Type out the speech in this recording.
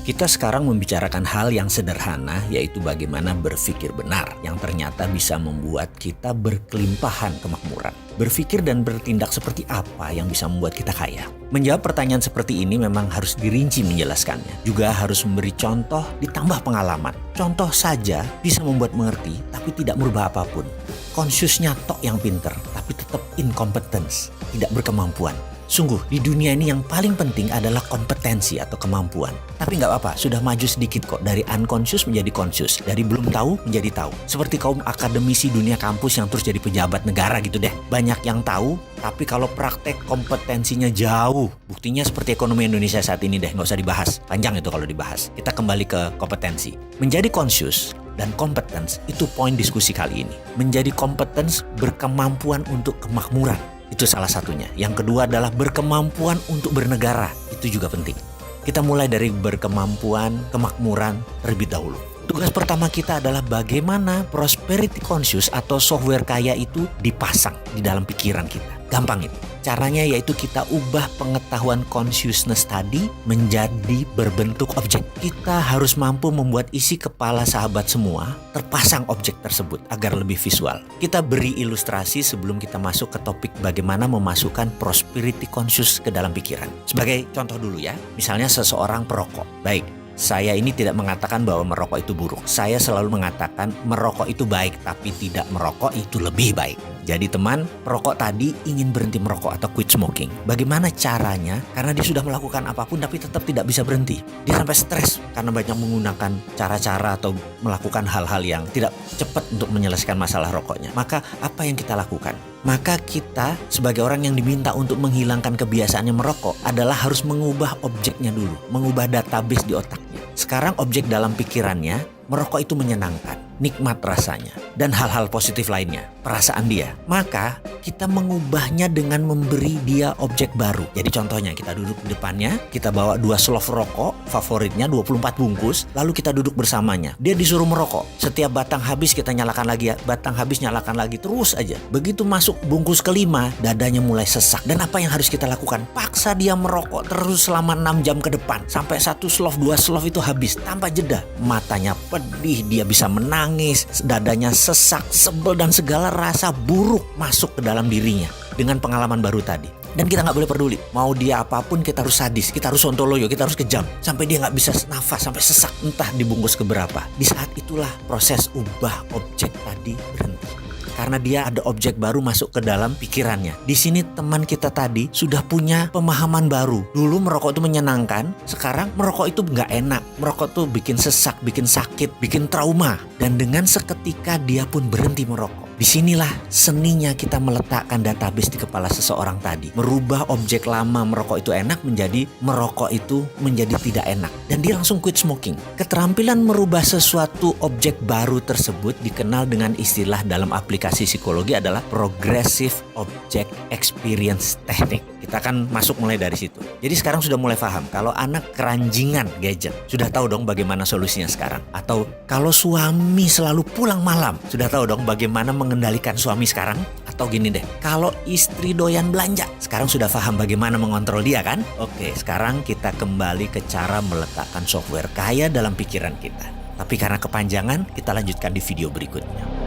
Kita sekarang membicarakan hal yang sederhana, yaitu bagaimana berpikir benar, yang ternyata bisa membuat kita berkelimpahan kemakmuran. Berpikir dan bertindak seperti apa yang bisa membuat kita kaya? Menjawab pertanyaan seperti ini memang harus dirinci menjelaskannya. Juga harus memberi contoh ditambah pengalaman. Contoh saja bisa membuat mengerti, tapi tidak merubah apapun. Konsiusnya tok yang pinter, tapi tetap incompetence, tidak berkemampuan. Sungguh, di dunia ini yang paling penting adalah kompetensi atau kemampuan. Tapi nggak apa-apa, sudah maju sedikit kok. Dari unconscious menjadi conscious. Dari belum tahu menjadi tahu. Seperti kaum akademisi dunia kampus yang terus jadi pejabat negara gitu deh. Banyak yang tahu, tapi kalau praktek kompetensinya jauh. Buktinya seperti ekonomi Indonesia saat ini deh, nggak usah dibahas. Panjang itu kalau dibahas. Kita kembali ke kompetensi. Menjadi conscious dan competence itu poin diskusi kali ini. Menjadi competence berkemampuan untuk kemakmuran. Itu salah satunya. Yang kedua adalah berkemampuan untuk bernegara. Itu juga penting. Kita mulai dari berkemampuan, kemakmuran terlebih dahulu. Tugas pertama kita adalah bagaimana prosperity conscious atau software kaya itu dipasang di dalam pikiran kita. Gampang itu. Caranya yaitu kita ubah pengetahuan consciousness tadi menjadi berbentuk objek. Kita harus mampu membuat isi kepala sahabat semua terpasang objek tersebut agar lebih visual. Kita beri ilustrasi sebelum kita masuk ke topik bagaimana memasukkan prosperity conscious ke dalam pikiran. Sebagai contoh dulu ya, misalnya seseorang perokok. Baik, saya ini tidak mengatakan bahwa merokok itu buruk. Saya selalu mengatakan merokok itu baik, tapi tidak merokok itu lebih baik. Jadi teman, perokok tadi ingin berhenti merokok atau quit smoking. Bagaimana caranya? Karena dia sudah melakukan apapun tapi tetap tidak bisa berhenti. Dia sampai stres karena banyak menggunakan cara-cara atau melakukan hal-hal yang tidak cepat untuk menyelesaikan masalah rokoknya. Maka apa yang kita lakukan? Maka kita sebagai orang yang diminta untuk menghilangkan kebiasaannya merokok adalah harus mengubah objeknya dulu. Mengubah database di otaknya. Sekarang objek dalam pikirannya, merokok itu menyenangkan, nikmat rasanya, dan hal-hal positif lainnya, perasaan dia. Maka kita mengubahnya dengan memberi dia objek baru. Jadi contohnya kita duduk di depannya, kita bawa 2 slov rokok, favoritnya 24 bungkus, lalu kita duduk bersamanya. Dia disuruh merokok. Setiap batang habis kita nyalakan lagi ya, batang habis nyalakan lagi, terus aja. Begitu masuk bungkus kelima, dadanya mulai sesak. Dan apa yang harus kita lakukan? Paksa dia merokok terus selama 6 jam ke depan. Sampai 1 slov, 2 slov itu habis, tanpa jeda. Matanya pedih, dia bisa menangis, dadanya sesak, sebel, dan segala rasa buruk masuk ke dalam dirinya dengan pengalaman baru tadi. Dan kita nggak boleh peduli, mau dia apapun kita harus sadis, kita harus sontoloyo, kita harus kejam sampai dia nggak bisa nafas, sampai sesak entah dibungkus keberapa. Di saat itulah proses ubah objek tadi berhenti. Karena dia ada objek baru masuk ke dalam pikirannya. Di sini teman kita tadi sudah punya pemahaman baru. Dulu merokok itu menyenangkan, sekarang merokok itu nggak enak. Merokok tuh bikin sesak, bikin sakit, bikin trauma. Dan dengan seketika dia pun berhenti merokok. Disinilah seninya kita meletakkan database di kepala seseorang tadi. Merubah objek lama merokok itu enak menjadi merokok itu menjadi tidak enak. Dan dia langsung quit smoking. Keterampilan merubah sesuatu objek baru tersebut dikenal dengan istilah dalam aplikasi psikologi adalah Progressive Object Experience Technique. Kita akan masuk mulai dari situ. Jadi sekarang sudah mulai paham kalau anak keranjingan gadget. Sudah tahu dong bagaimana solusinya sekarang. Atau kalau suami selalu pulang malam. Sudah tahu dong bagaimana mengendalikan suami sekarang. Atau gini deh, kalau istri doyan belanja. Sekarang sudah paham bagaimana mengontrol dia kan? Oke, sekarang kita kembali ke cara meletakkan software kaya dalam pikiran kita. Tapi karena kepanjangan, kita lanjutkan di video berikutnya.